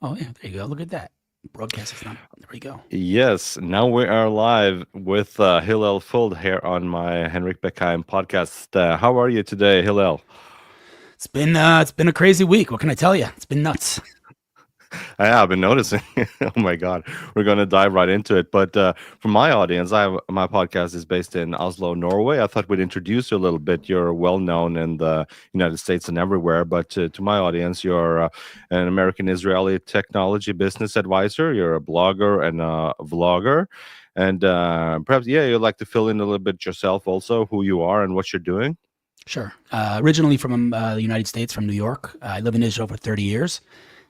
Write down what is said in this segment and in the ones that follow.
Oh, yeah, there you go. Look at that. Broadcast is not. There we go. Yes, now we are live with Hillel Fuld here on my Henrik Beckheim podcast. How are you today, Hillel? It's been a crazy week. What can I tell you? It's been nuts. Yeah, I've been noticing. Oh my God, we're going to dive right into it. But for my audience, my podcast is based in Oslo, Norway. I thought we'd introduce you a little bit. You're well known in the United States and everywhere. But to my audience, you're an American Israeli technology business advisor. You're a blogger and a vlogger. And perhaps, yeah, you'd like to fill in a little bit yourself also, who you are and what you're doing. Sure. Originally from the United States, from New York. I live in Israel for 30 years.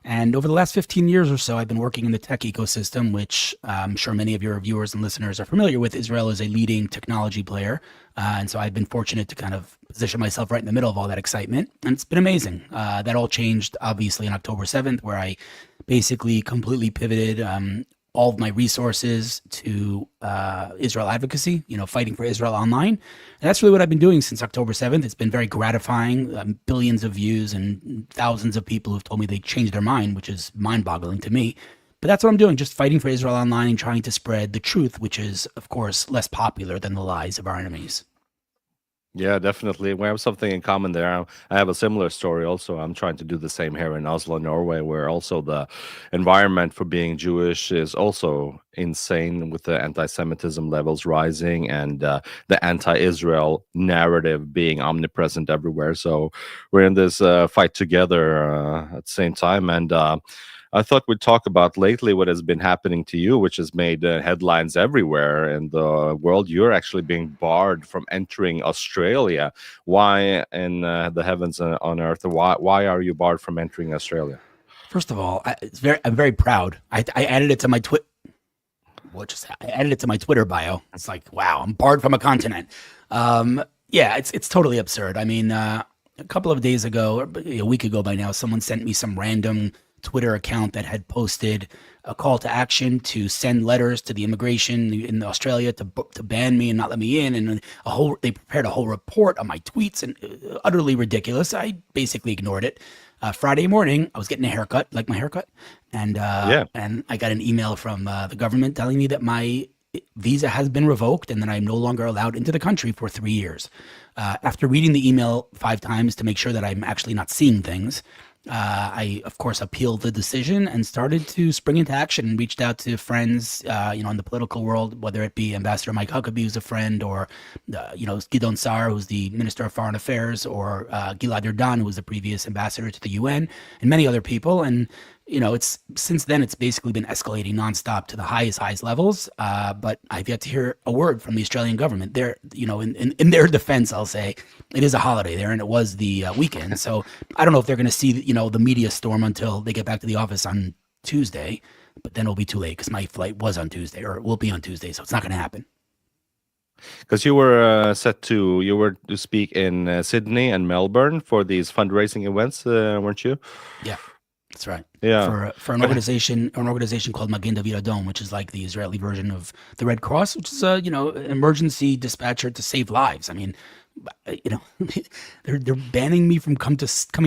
And over the last 15 years or so, I've been working in the tech ecosystem, which I'm sure many of your viewers and listeners are familiar with. Israel is a leading technology player. And so I've been fortunate to kind of position myself right in the middle of all that excitement. And it's been amazing. That all changed, obviously, on October 7th, where I basically completely pivoted all of my resources to Israel advocacy, fighting for Israel online. And that's really what I've been doing since October 7th. It's been very gratifying, billions of views and thousands of people who've told me they changed their mind, which is mind-boggling to me. But that's what I'm doing, just fighting for Israel online and trying to spread the truth, which is, of course, less popular than the lies of our enemies. Yeah, definitely. We have something in common there. I have a similar story also. I'm trying to do the same here in Oslo, Norway, where also the environment for being Jewish is also insane with the anti-Semitism levels rising and the anti-Israel narrative being omnipresent everywhere. So we're in this fight together at the same time. And I thought we'd talk about lately what has been happening to you, which has made headlines everywhere in the world. You're actually being barred from entering Australia. Why in the heavens and on earth? Why are you barred from entering Australia? First of all, I'm very proud. I added it to my I added it to my Twitter bio. It's like, wow, I'm barred from a continent. Yeah, it's totally absurd. I mean, a couple of days ago, or a week ago by now, someone sent me some random Twitter account that had posted a call to action to send letters to the immigration in Australia to ban me and not let me in, and they prepared a whole report on my tweets, and utterly ridiculous. I basically ignored it. Friday morning, I was getting a haircut, like my haircut, and Yeah. and I got an email from the government telling me that my visa has been revoked and that I'm no longer allowed into the country for 3 years. After reading the email 5 times to make sure that I'm actually not seeing things, I, of course, appealed the decision and started to spring into action and reached out to friends, in the political world, whether it be Ambassador Mike Huckabee, who's a friend, or, Gideon Sa'ar, who's the Minister of Foreign Affairs, or Gilad Erdan, who was the previous ambassador to the UN, and many other people. And it's since then it's basically been escalating nonstop to the highest levels. But I've yet to hear a word from the Australian government. They're, in their defense, I'll say it is a holiday there, and it was the weekend. So I don't know if they're going to see, the media storm until they get back to the office on Tuesday. But then it'll be too late because my flight was on Tuesday, or it will be on Tuesday, so it's not going to happen. Because you were you were to speak in Sydney and Melbourne for these fundraising events, weren't you? Yeah. That's right. Yeah. For an organization called Magen David Adom, which is like the Israeli version of the Red Cross, which is an emergency dispatcher to save lives. I mean, they're banning me from coming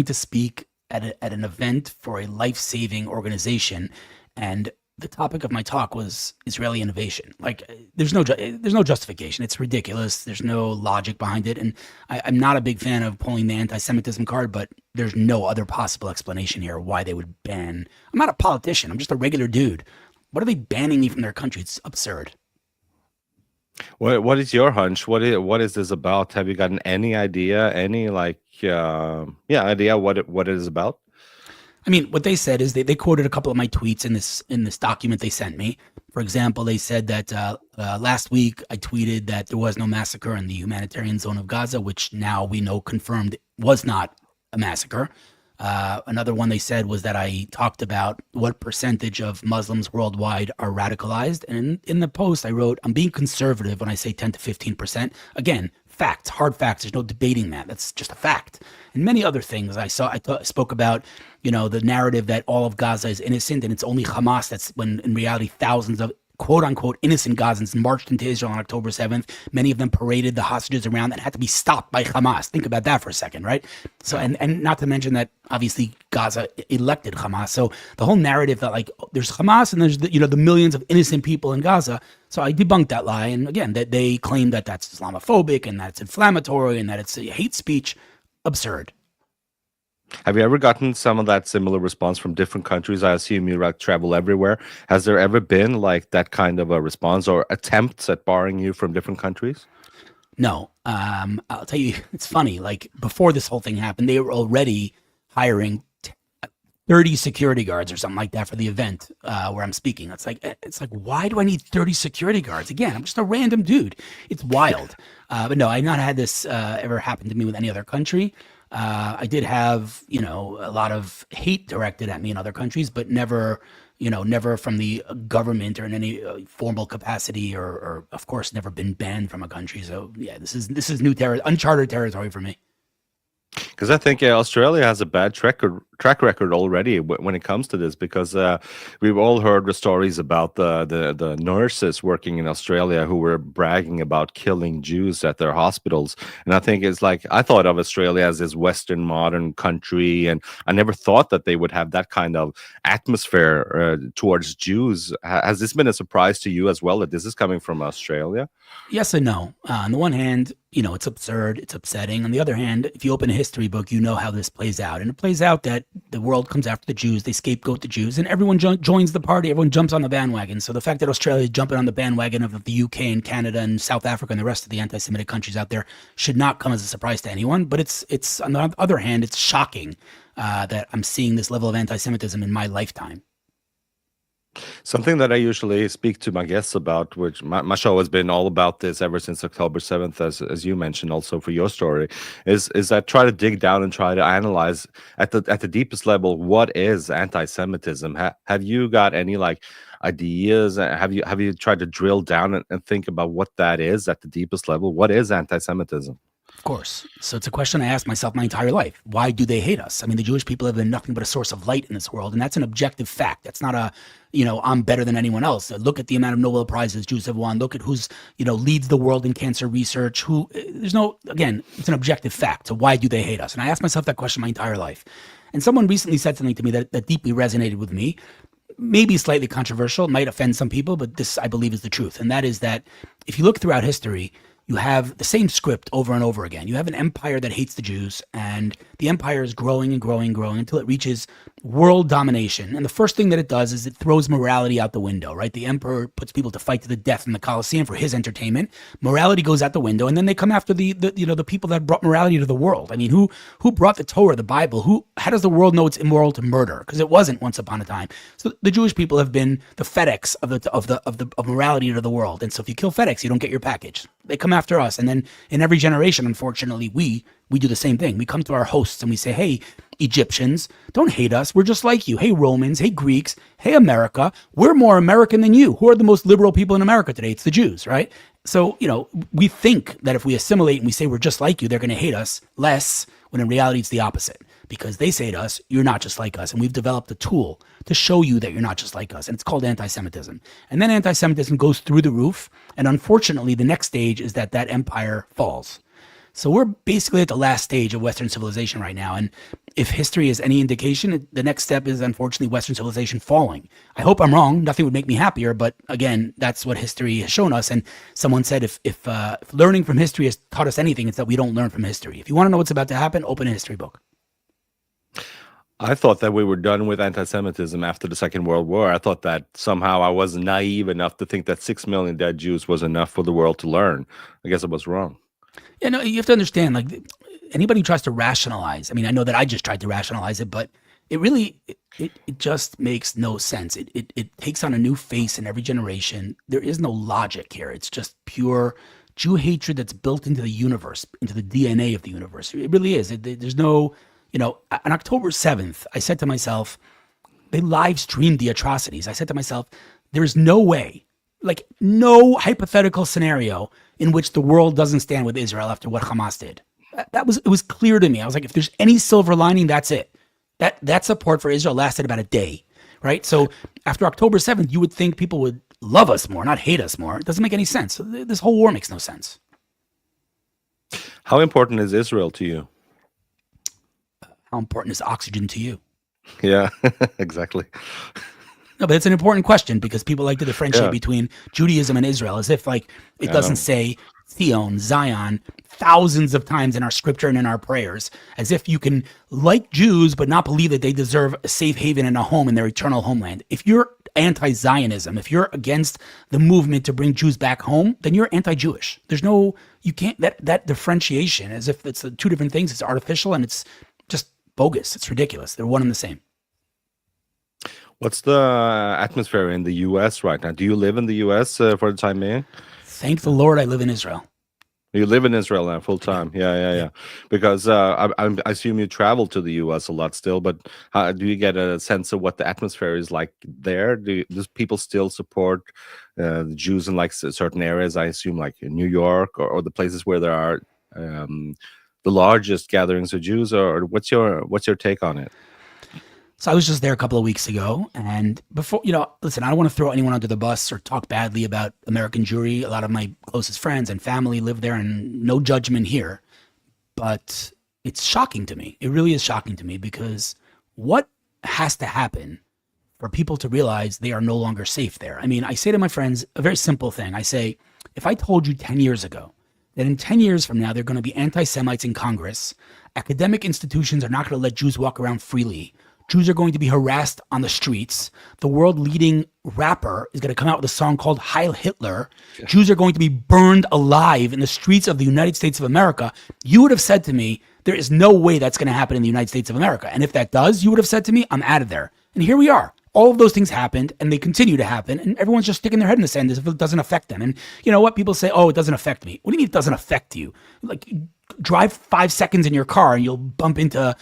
to speak at an event for a life-saving organization, and the topic of my talk was Israeli innovation. Like, there's no justification. It's ridiculous. There's no logic behind it. And I'm not a big fan of pulling the anti-Semitism card, but there's no other possible explanation here why they would ban. I'm not a politician. I'm just a regular dude. What are they banning me from their country? It's absurd. What is your hunch? What is this about? Have you gotten any idea? Any idea what it is about? I mean, what they said is they quoted a couple of my tweets in this document they sent me. For example, they said that last week I tweeted that there was no massacre in the humanitarian zone of Gaza, which now we know confirmed was not a massacre. Another one they said was that I talked about what percentage of Muslims worldwide are radicalized. And in the post I wrote, I'm being conservative when I say 10 to 15%. Again, facts, hard facts. There's no debating that. That's just a fact. And many other things I spoke about, the narrative that all of Gaza is innocent and it's only Hamas. That's when in reality thousands of quote unquote innocent Gazans marched into Israel on October 7th. Many of them paraded the hostages around and had to be stopped by Hamas. Think about that for a second, right? So, and not to mention that obviously Gaza elected Hamas. So the whole narrative that like there's Hamas and there's the millions of innocent people in Gaza. So I debunked that lie. And again, that they claim that that's Islamophobic and that it's inflammatory and that it's hate speech. Absurd. Have you ever gotten some of that similar response from different countries? I assume you travel everywhere. Has there ever been like that kind of a response or attempts at barring you from different countries? No. I'll tell you, it's funny. Like before this whole thing happened, they were already hiring 30 security guards or something like that for the event where I'm speaking. It's like, why do I need 30 security guards? Again, I'm just a random dude. It's wild. But no, I've not had this ever happen to me with any other country. I did have, a lot of hate directed at me in other countries, but never from the government or in any formal capacity or of course, never been banned from a country. So yeah, this is new uncharted territory for me. Because I think Australia has a bad track record already when it comes to this, because we've all heard the stories about the nurses working in Australia who were bragging about killing Jews at their hospitals. And I think it's like, I thought of Australia as this Western modern country, and I never thought that they would have that kind of atmosphere towards Jews. Has this been a surprise to you as well, that this is coming from Australia? Yes and no. On the one hand, it's absurd, it's upsetting. On the other hand, if you open a history book, you know how this plays out. And it plays out that the world comes after the Jews, they scapegoat the Jews, and everyone joins the party, everyone jumps on the bandwagon. So the fact that Australia is jumping on the bandwagon of the UK and Canada and South Africa and the rest of the anti-Semitic countries out there should not come as a surprise to anyone. But it's on the other hand, it's shocking that I'm seeing this level of anti-Semitism in my lifetime. Something that I usually speak to my guests about, which my show has been all about this ever since October 7th, as you mentioned also for your story, is that try to dig down and try to analyze at the deepest level, what is anti-Semitism? Have you got any like ideas? Have you tried to drill down and think about what that is at the deepest level? What is anti-Semitism? Of course. So it's a question I asked myself my entire life. Why do they hate us? I mean, the Jewish people have been nothing but a source of light in this world, and that's an objective fact. That's not a, I'm better than anyone else. Look at the amount of Nobel Prizes Jews have won. Look at who's, leads the world in cancer research. Again, it's an objective fact. So why do they hate us? And I asked myself that question my entire life. And someone recently said something to me that deeply resonated with me. Maybe slightly controversial, might offend some people, but this, I believe, is the truth. And that is that if you look throughout history, you have the same script over and over again. You have an empire that hates the Jews, and the empire is growing and growing and growing until it reaches world domination. And the first thing that it does is it throws morality out the window, right? The emperor puts people to fight to the death in the Colosseum for his entertainment. Morality goes out the window, and then they come after the people that brought morality to the world. I mean, who brought the Torah, the Bible? How does the world know it's immoral to murder? Because it wasn't once upon a time. So the Jewish people have been the FedEx of morality to the world. And so if you kill FedEx, you don't get your package. They come after us. And then in every generation, unfortunately, we do the same thing. We come to our hosts and we say, hey, Egyptians, don't hate us. We're just like you. Hey, Romans. Hey, Greeks. Hey, America. We're more American than you. Who are the most liberal people in America today? It's the Jews, right? So, we think that if we assimilate and we say we're just like you, they're going to hate us less, when in reality it's the opposite. Because they say to us, you're not just like us. And we've developed a tool to show you that you're not just like us. And it's called anti-Semitism. And then anti-Semitism goes through the roof. And unfortunately, the next stage is that empire falls. So we're basically at the last stage of Western civilization right now. And if history is any indication, the next step is unfortunately Western civilization falling. I hope I'm wrong. Nothing would make me happier. But again, that's what history has shown us. And someone said if learning from history has taught us anything, it's that we don't learn from history. If you want to know what's about to happen, open a history book. I thought that we were done with anti-Semitism after the Second World War. I thought that somehow I was naive enough to think that 6 million dead Jews was enough for the world to learn. I guess I was wrong. Yeah, no, you have to understand, like, anybody who tries to rationalize, I mean, I know that I just tried to rationalize it, but it really, it just makes no sense. It takes on a new face in every generation. There is no logic here. It's just pure Jew hatred that's built into the universe, into the DNA of the universe. It really is. There's no, on October 7th, I said to myself, they live streamed the atrocities. I said to myself, there's no way, like no hypothetical scenario in which the world doesn't stand with Israel after what Hamas did. It was clear to me. I was like, if there's any silver lining, that's it. That support for Israel lasted about a day, right? So after October 7th, you would think people would love us more, not hate us more. It doesn't make any sense. This whole war makes no sense. How important is Israel to you? How important is oxygen to you? Yeah, exactly. No, but it's an important question because people like to differentiate Yeah, between Judaism and Israel as if like it I doesn't know. say Zion, Zion, thousands of times in our scripture and in our prayers, as if you can like Jews but not believe that they deserve a safe haven and a home in their eternal homeland. If you're anti-Zionism, if you're against the movement to bring Jews back home, then you're anti-Jewish. There's no, you can't, that differentiation as if it's two different things, it's artificial and it's just bogus. It's ridiculous. They're one and the same. What's the atmosphere in the U.S. right now? Do you live in the U.S. For the time being? Thank the Lord I live in Israel. You live in Israel now, full Yeah. time. Yeah, yeah, Yeah. yeah. Because I assume you travel to the U.S. a lot still, but do you get a sense of what the atmosphere is like there? Does people still support the Jews in like certain areas? I assume like in New York or the places where there are the largest gatherings of Jews, or what's your take on it? So I was just there a couple of weeks ago, and before, listen, I don't want to throw anyone under the bus or talk badly about American Jewry. A lot of my closest friends and family live there, and no judgment here. But it's shocking to me. It really is shocking to me because what has to happen for people to realize they are no longer safe there? I mean, I say to my friends a very simple thing. I say, if I told you 10 years ago that in 10 years from now, there are going to be anti-Semites in Congress, academic institutions are not going to let Jews walk around freely, Jews are going to be harassed on the streets. The world leading rapper is going to come out with a song called Heil Hitler. Jews are going to be burned alive in the streets of the United States of America. You would have said to me, there is no way that's going to happen in the United States of America. And if that does, you would have said to me, I'm out of there. And here we are. All of those things happened and they continue to happen. And everyone's just sticking their head in the sand as if it doesn't affect them. And you know what? People say, oh, it doesn't affect me. What do you mean it doesn't affect you? Like, drive 5 seconds in your car and you'll bump into,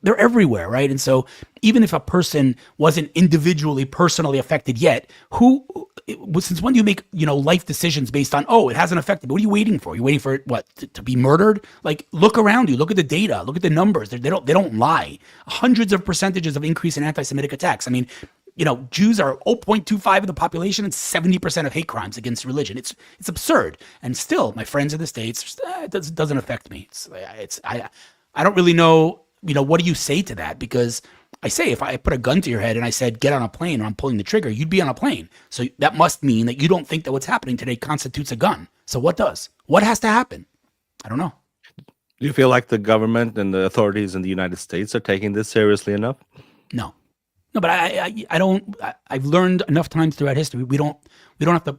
they're everywhere, right? And so even if a person wasn't individually, personally affected yet, since when do you make, life decisions based on, oh, it hasn't affected me? What are you waiting for? You're waiting for it, what, to be murdered? Like, look around you, look at the data, look at the numbers. They don't lie. Hundreds of percentages of increase in anti-Semitic attacks. I mean, Jews are 0.25 of the population and 70% of hate crimes against religion. It's absurd. And still, my friends in the States, it doesn't affect me. I don't really know, what do you say to that? Because I say, if I put a gun to your head and I said, get on a plane, or I'm pulling the trigger, you'd be on a plane. So that must mean that you don't think that what's happening today constitutes a gun. So what does? What has to happen? I don't know. Do you feel like the government and the authorities in the United States are taking this seriously enough? No. No, but I don't. I've learned enough times throughout history. We don't have to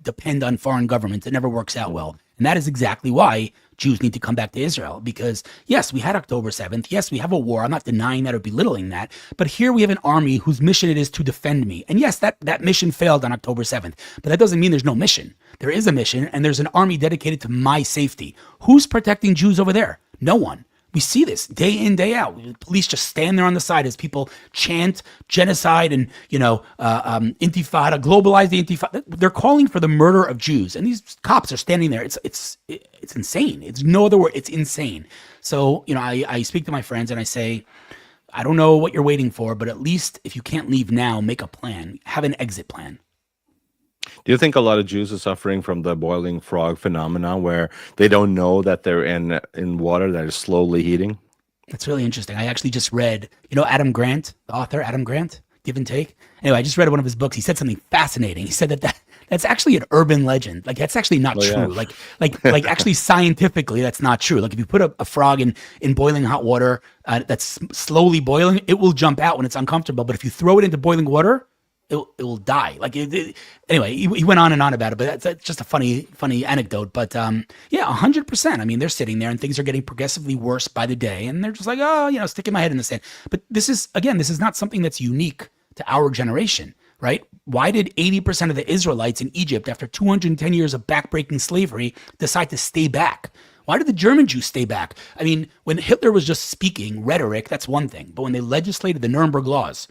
depend on foreign governments. It never works out well, and that is exactly why Jews need to come back to Israel. Because yes, we had October 7th. Yes, we have a war. I'm not denying that or belittling that. But here we have an army whose mission it is to defend me. And yes, that mission failed on October 7th. But that doesn't mean there's no mission. There is a mission, and there's an army dedicated to my safety. Who's protecting Jews over there? No one. We see this day in, day out. Police just stand there on the side as people chant genocide and, intifada, globalize the intifada. They're calling for the murder of Jews. And these cops are standing there. It's insane. It's no other word. It's insane. So, I speak to my friends and I say, I don't know what you're waiting for, but at least if you can't leave now, make a plan. Have an exit plan. Do you think a lot of Jews are suffering from the boiling frog phenomenon, where they don't know that they're in water that is slowly heating? That's really interesting. I actually just read, Adam Grant, the author, Adam Grant, Give and Take. Anyway, I just read one of his books. He said something fascinating. He said that's actually an urban legend. Like, that's actually not true. Yeah. Like actually scientifically, that's not true. Like, if you put a frog in boiling hot water that's slowly boiling, it will jump out when it's uncomfortable. But if you throw it into boiling water, it will die. Anyway, he went on and on about it, but that's just a funny anecdote. But 100%. I mean, they're sitting there and things are getting progressively worse by the day, and they're just like, sticking my head in the sand. But this is not something that's unique to our generation, right? Why did 80% of the Israelites in Egypt, after 210 years of backbreaking slavery, decide to stay back? Why did the German Jews stay back? I mean, when Hitler was just speaking rhetoric, that's one thing. But when they legislated the Nuremberg laws,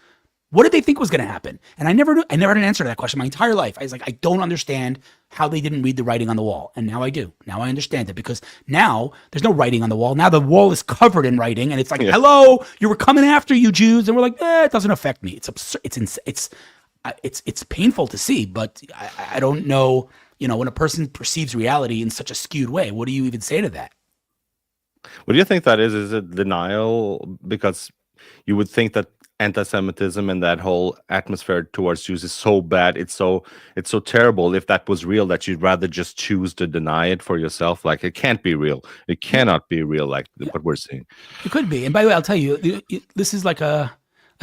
what did they think was going to happen? And I never had an answer to that question my entire life. I was like, I don't understand how they didn't read the writing on the wall. And now I do. Now I understand it, because now there's no writing on the wall. Now the wall is covered in writing, and it's like, hello, you were coming after you Jews. And we're like, it doesn't affect me. It's absurd. it's painful to see, but I don't know, when a person perceives reality in such a skewed way, what do you even say to that? What do you think that is? Is it denial? Because you would think that anti-Semitism and that whole atmosphere towards Jews is so bad, it's so terrible. If that was real, that you'd rather just choose to deny it for yourself. Like it can't be real. It cannot be real. Like what we're seeing. It could be. And by the way, I'll tell you, this is like a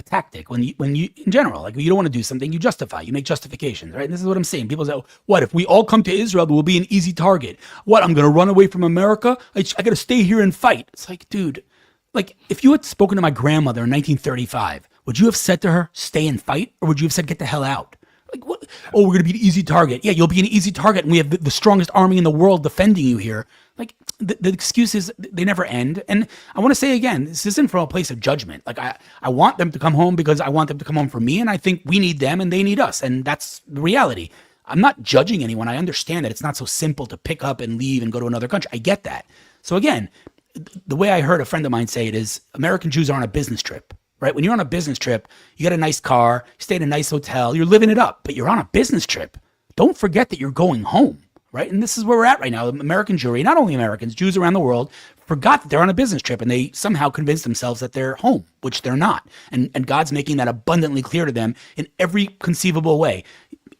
tactic when you in general, like you don't want to do something, you justify, you make justifications, right? And this is what I'm saying. People say, what if we all come to Israel, we'll be an easy target? What, I'm going to run away from America? I got to stay here and fight. It's like, dude, like if you had spoken to my grandmother in 1935, would you have said to her, stay and fight? Or would you have said, get the hell out? Like, what? Oh, we're going to be an easy target. Yeah, you'll be an easy target, and we have the strongest army in the world defending you here. Like, the excuses, they never end. And I want to say again, this isn't from a place of judgment. Like, I want them to come home because I want them to come home for me, and I think we need them and they need us, and that's the reality. I'm not judging anyone. I understand that it's not so simple to pick up and leave and go to another country. I get that. So again, the way I heard a friend of mine say it is, American Jews are on a business trip. Right? When you're on a business trip, you got a nice car, you stay in a nice hotel, you're living it up, but you're on a business trip. Don't forget that you're going home, right? And this is where we're at right now. American Jewry, not only Americans, Jews around the world, forgot that they're on a business trip, and they somehow convinced themselves that they're home, which they're not. And God's making that abundantly clear to them in every conceivable way.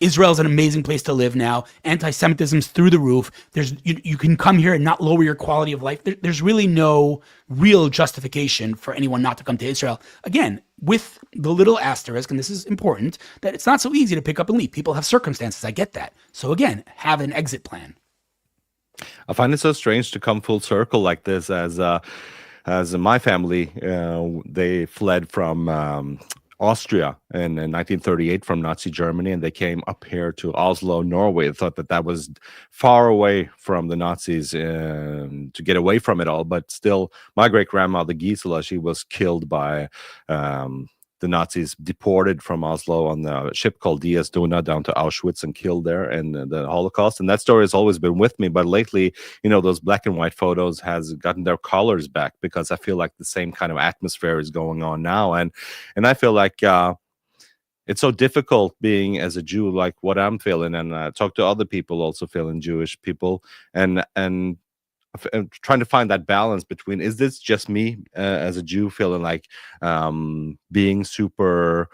Israel's an amazing place to live now. Anti-Semitism's through the roof. You can come here and not lower your quality of life. There's really no real justification for anyone not to come to Israel. Again, with the little asterisk, and this is important, that it's not so easy to pick up and leave. People have circumstances. I get that. So again, have an exit plan. I find it so strange to come full circle like this, as my family, they fled from Austria in 1938 from Nazi Germany, and they came up here to Oslo, Norway. They thought that was far away from the Nazis to get away from it all. But still, my great-grandmother Gisela, she was killed by the Nazis, deported from Oslo on a ship called DS Duna down to Auschwitz and killed there in the Holocaust. And that story has always been with me. But lately, those black and white photos has gotten their colors back, because I feel like the same kind of atmosphere is going on now. And I feel like it's so difficult being as a Jew, like what I'm feeling. And I talk to other people also feeling Jewish people, and trying to find that balance between, is this just me as a Jew feeling like being super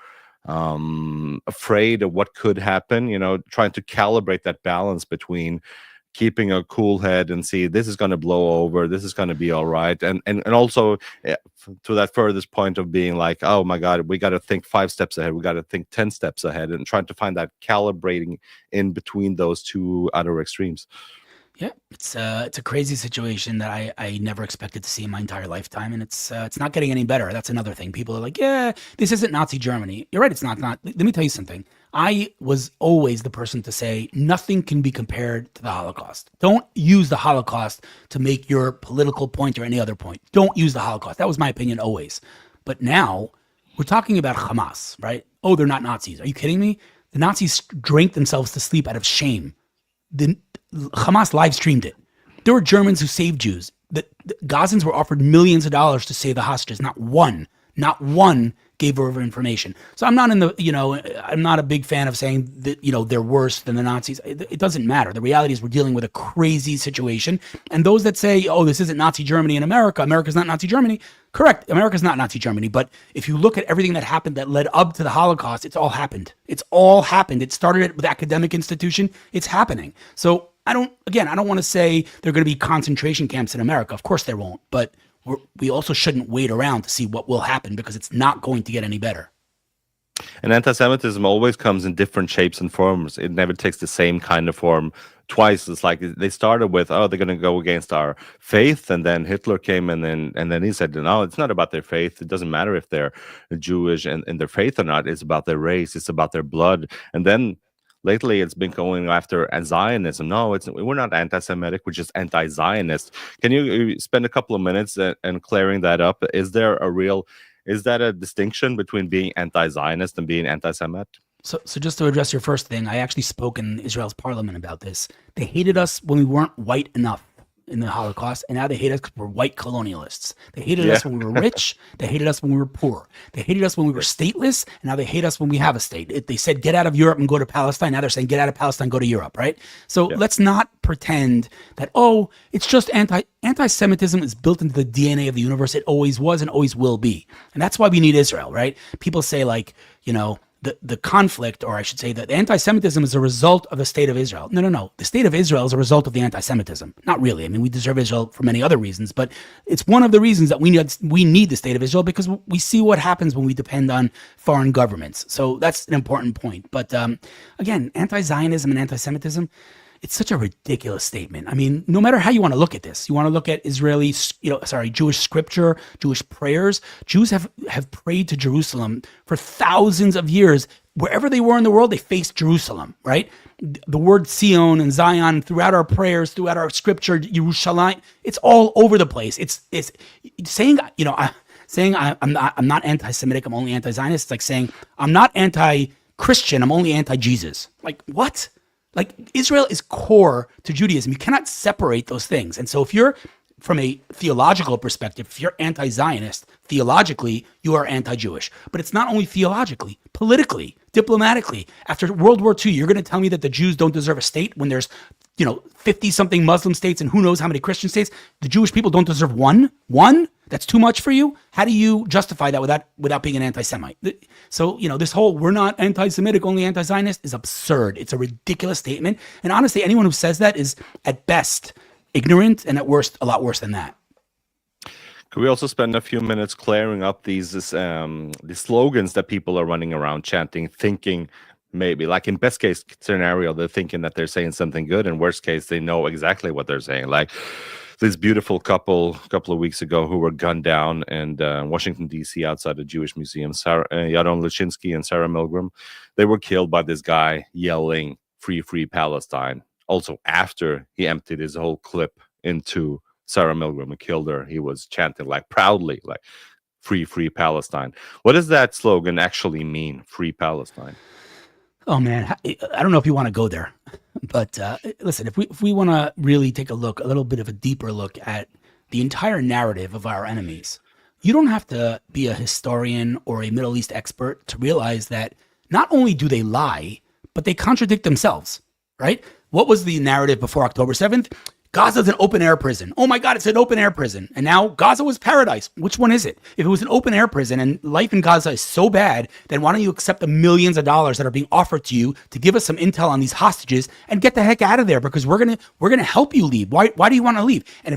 afraid of what could happen, trying to calibrate that balance between keeping a cool head and see this is going to blow over, this is going to be all right, and also to that furthest point of being like, oh my God, we got to think 5 steps ahead, we got to think 10 steps ahead, and trying to find that calibrating in between those two other extremes. Yeah, it's a crazy situation that I never expected to see in my entire lifetime, and it's not getting any better. That's another thing. People are like, yeah, this isn't Nazi Germany. You're right, it's not. Let me tell you something. I was always the person to say nothing can be compared to the Holocaust. Don't use the Holocaust to make your political point or any other point. Don't use the Holocaust. That was my opinion always. But now we're talking about Hamas, right? Oh, they're not Nazis. Are you kidding me? The Nazis drank themselves to sleep out of shame. Hamas live streamed it. There were Germans who saved Jews. The Gazans were offered millions of dollars to save the hostages. Not one gave over information. So I'm not I'm not a big fan of saying that, they're worse than the Nazis. It doesn't matter. The reality is we're dealing with a crazy situation. And those that say, oh, this isn't Nazi Germany in America, America's not Nazi Germany. Correct. America's not Nazi Germany. But if you look at everything that happened that led up to the Holocaust, it's all happened. It's all happened. It started with academic institution. It's happening. So I don't want to say there are going to be concentration camps in America. Of course there won't. But we also shouldn't wait around to see what will happen, because it's not going to get any better. And anti-Semitism always comes in different shapes and forms. It never takes the same kind of form twice. It's like they started with, oh, they're going to go against our faith, and then Hitler came and then he said, no, it's not about their faith. It doesn't matter if they're Jewish and their faith or not. It's about their race. It's about their blood. And then lately, it's been going after Zionism. No, we're not anti-Semitic. We're just anti-Zionist. Can you spend a couple of minutes and clearing that up? Is that a distinction between being anti-Zionist and being anti-Semite? So just to address your first thing, I actually spoke in Israel's parliament about this. They hated us when we weren't white enough. in the Holocaust, and now they hate us because we're white colonialists. They hated us when we were rich. They hated us when we were poor. They hated us when we were stateless, and now they hate us when we have a state. They said, get out of Europe and go to Palestine. Now they're saying, get out of Palestine, go to Europe, right? So let's not pretend that, it's just anti-Semitism is built into the DNA of the universe. It always was and always will be. And that's why we need Israel, right? People say the conflict, or I should say that the anti-Semitism is a result of the state of Israel. No. The state of Israel is a result of the anti-Semitism. Not really. I mean, we deserve Israel for many other reasons, but it's one of the reasons that we need the state of Israel, because we see what happens when we depend on foreign governments. So that's an important point. But again, anti-Zionism and anti-Semitism, it's such a ridiculous statement. I mean, no matter how you want to look at this, you want to look at Jewish scripture, Jewish prayers. Jews have prayed to Jerusalem for thousands of years. Wherever they were in the world, they faced Jerusalem, right? The word Zion and Zion throughout our prayers, throughout our scripture, Yerushalayim, it's all over the place. It's saying, I'm not anti-Semitic, I'm only anti-Zionist. It's like saying, I'm not anti-Christian, I'm only anti-Jesus. Like, what? Like, Israel is core to Judaism. You cannot separate those things. And so if you're, from a theological perspective, if you're anti-Zionist, theologically, you are anti-Jewish. But it's not only theologically, politically, diplomatically. After World War II, you're going to tell me that the Jews don't deserve a state when there's 50-something Muslim states and who knows how many Christian states? The Jewish people don't deserve one? That's too much for you? How do you justify that without being an anti-Semite? So, this whole we're not anti-Semitic, only anti-Zionist is absurd. It's a ridiculous statement. And honestly, anyone who says that is at best ignorant and at worst a lot worse than that. Could we also spend a few minutes clearing up these slogans that people are running around chanting, thinking maybe, like in best case scenario, they're thinking that they're saying something good, and worst case, they know exactly what they're saying. Like this beautiful couple a couple of weeks ago who were gunned down in Washington, D.C. outside the Jewish Museum, Yaron Lachinsky and Sarah Milgram. They were killed by this guy yelling, "Free, free Palestine." Also, after he emptied his whole clip into Sarah Milgram and killed her, he was chanting proudly, "Free, free Palestine." What does that slogan actually mean, "Free Palestine"? Oh man, I don't know if you want to go there, but listen, if we want to really take a little bit of a deeper look at the entire narrative of our enemies, you don't have to be a historian or a Middle East expert to realize that not only do they lie, but they contradict themselves, right? What was the narrative before October 7th? Gaza's an open-air prison. Oh my God, it's an open-air prison. And now Gaza was paradise. Which one is it? If it was an open-air prison and life in Gaza is so bad, then why don't you accept the millions of dollars that are being offered to you to give us some intel on these hostages and get the heck out of there, because we're gonna help you leave. Why do you want to leave? And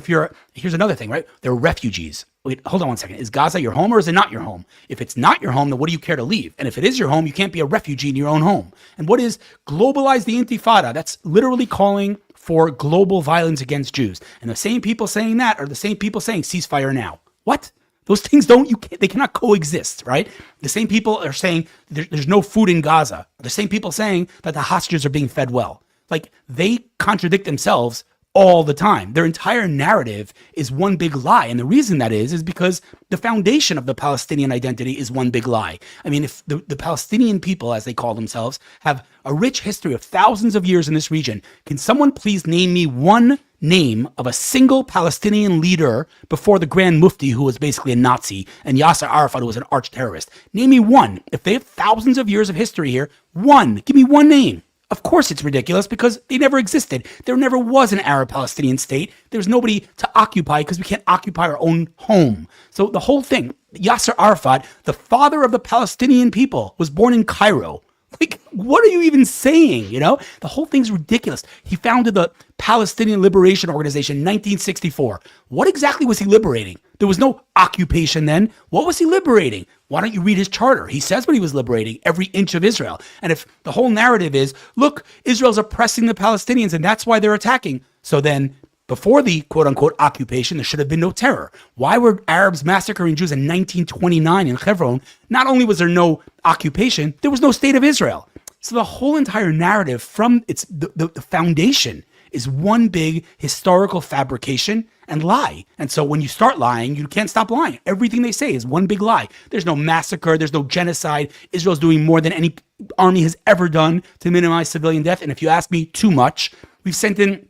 here's another thing, right? They're refugees. Wait, hold on one second. Is Gaza your home or is it not your home? If it's not your home, then what do you care to leave? And if it is your home, you can't be a refugee in your own home. And what is globalize the Intifada? That's literally calling for global violence against Jews. And the same people saying that are the same people saying ceasefire now. What? Those things they cannot coexist, right? The same people are saying there's no food in Gaza. The same people saying that the hostages are being fed well. Like, they contradict themselves all the time. Their entire narrative is one big lie. And the reason that is because the foundation of the Palestinian identity is one big lie. I mean, if the Palestinian people, as they call themselves, have a rich history of thousands of years in this region, can someone please name me one name of a single Palestinian leader before the Grand Mufti, who was basically a Nazi, and Yasser Arafat, who was an arch terrorist? Name me one. If they have thousands of years of history here, one. Give me one name. Of course it's ridiculous, because they never existed. There never was an Arab-Palestinian state. There's nobody to occupy because we can't occupy our own home. So the whole thing, Yasser Arafat, the father of the Palestinian people, was born in Cairo. Like, what are you even saying? The whole thing's ridiculous. He founded the Palestinian Liberation Organization in 1964. What exactly was he liberating? There was no occupation then. What was he liberating? Why don't you read his charter? He says what he was liberating, every inch of Israel. And if the whole narrative is, look, Israel's oppressing the Palestinians and that's why they're attacking, so then before the quote-unquote occupation, there should have been no terror. Why were Arabs massacring Jews in 1929 in Hebron? Not only was there no occupation, there was no state of Israel. So the whole entire narrative from the foundation is one big historical fabrication and lie. And so when you start lying, you can't stop lying. Everything they say is one big lie. There's no massacre. There's no genocide. Israel's doing more than any army has ever done to minimize civilian death. And if you ask me, too much. We've sent in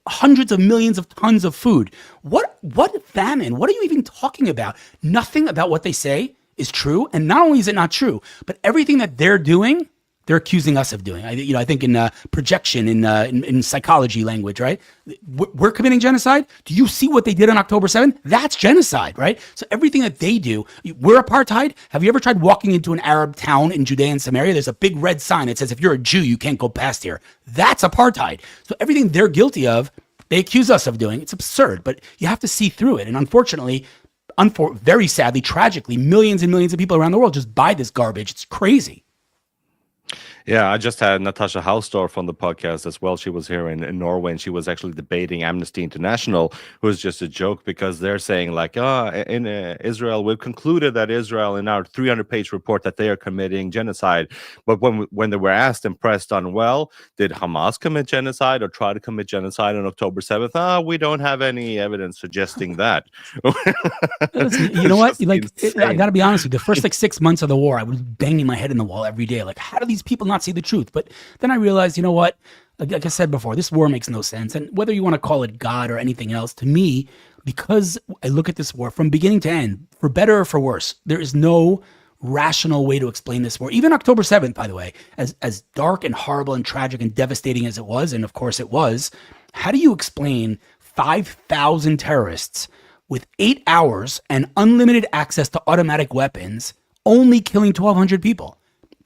hundreds of millions of tons of food. What famine? What are you even talking about? Nothing about what they say is true. And not only is it not true, but everything that they're doing, they're accusing us of doing. I think in projection, in psychology language, right? We're committing genocide. Do you see what they did on October 7th? That's genocide, right? So everything that they do, we're apartheid. Have you ever tried walking into an Arab town in Judea and Samaria? There's a big red sign that says, if you're a Jew, you can't go past here. That's apartheid. So everything they're guilty of, they accuse us of doing. It's absurd, but you have to see through it. And unfortunately, very sadly, tragically, millions and millions of people around the world just buy this garbage. It's crazy. Yeah, I just had Natasha Hausdorff on the podcast as well. She was here in Norway, and she was actually debating Amnesty International, who is just a joke because they're saying like, in Israel, we've concluded that Israel in our 300-page report that they are committing genocide. But when they were asked and pressed on, well, did Hamas commit genocide or try to commit genocide on October 7th? We don't have any evidence suggesting that. You know what? I got to be honest with you. The first 6 months of the war, I was banging my head in the wall every day. Like, how do these people not see the truth? But then I realized, you know what? Like I said before, this war makes no sense. And whether you want to call it God or anything else, to me, because I look at this war from beginning to end, for better or for worse, there is no rational way to explain this war. Even October 7th, by the way, as dark and horrible and tragic and devastating as it was, and of course it was, how do you explain 5,000 terrorists with 8 hours and unlimited access to automatic weapons only killing 1,200 people?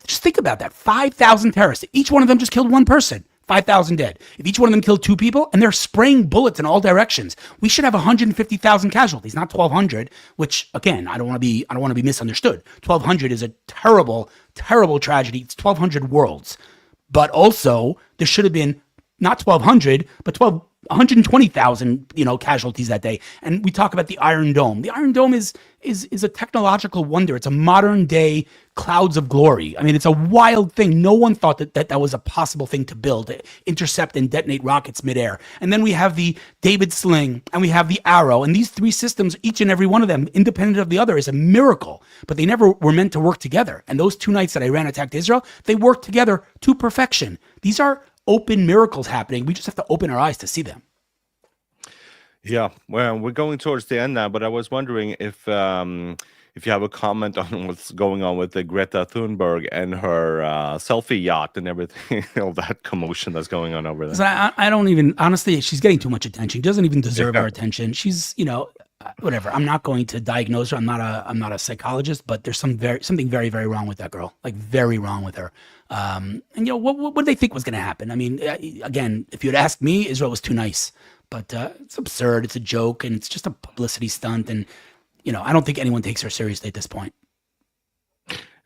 Just think about that. 5,000 terrorists. Each one of them just killed one person. 5,000 dead. If each one of them killed 2 people, and they're spraying bullets in all directions, we should have 150,000 casualties, not 1,200. Which, again, I don't want to be misunderstood. 1,200 is a terrible, terrible tragedy. It's 1,200 worlds. But also, there should have been not 1,200, but 120,000, casualties that day. And we talk about the Iron Dome. The Iron Dome is a technological wonder. It's a modern day clouds of glory. I mean, it's a wild thing. No one thought that was a possible thing to build, to intercept and detonate rockets midair. And then we have the David Sling and we have the Arrow. And these 3 systems, each and every one of them, independent of the other, is a miracle. But they never were meant to work together. And those 2 nights that Iran attacked Israel, they worked together to perfection. These are open miracles happening. We just have to open our eyes to see them. Yeah, well, we're going towards the end now, but I was wondering if you have a comment on what's going on with the Greta Thunberg and her selfie yacht and everything, all that commotion that's going on over there. So I don't even, honestly, she's getting too much attention. She doesn't even deserve our attention. She's, whatever. I'm not going to diagnose her. I'm not a psychologist, but there's something very, very wrong with that girl. Like, very wrong with her. And what did they think was going to happen? I mean, again, if you had asked me, Israel was too nice. But it's absurd. It's a joke, and it's just a publicity stunt. And I don't think anyone takes her seriously at this point.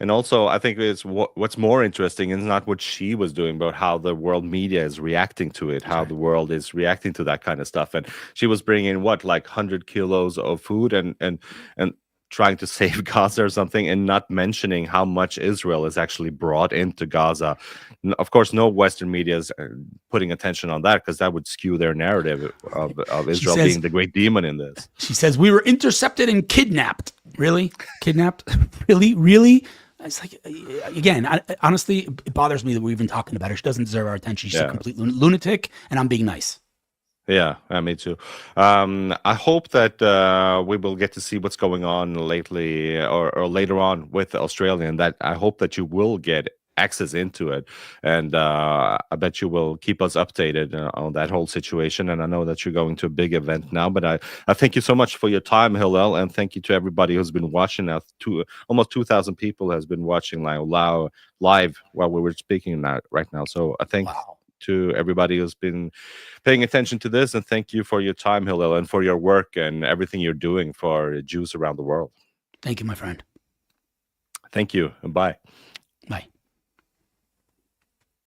And also, I think it's what's more interesting is not what she was doing, but how the world media is reacting to it, how the world is reacting to that kind of stuff. And she was bringing 100 kilos of food and trying to save Gaza or something, and not mentioning how much Israel is actually brought into Gaza. Of course, no Western media is putting attention on that, because that would skew their narrative of Israel being the great demon in this. She says, we were intercepted and kidnapped. Really? Kidnapped? Really? It's like, again, honestly, it bothers me that we're even talking about her. She doesn't deserve our attention. She's a complete lunatic, and I'm being nice. Yeah, me too. I hope that we will get to see what's going on lately or later on with Australia, and that I hope that you will get access into it. And I bet you will keep us updated on that whole situation. And I know that you're going to a big event now, but I thank you so much for your time, Hillel, and thank you to everybody who's been watching now. Almost 2,000 people has been watching live while we were speaking right now. So I thank to everybody who's been paying attention to this, and thank you for your time, Hillel, and for your work and everything you're doing for Jews around the world. Thank you, my friend. Thank you, and bye.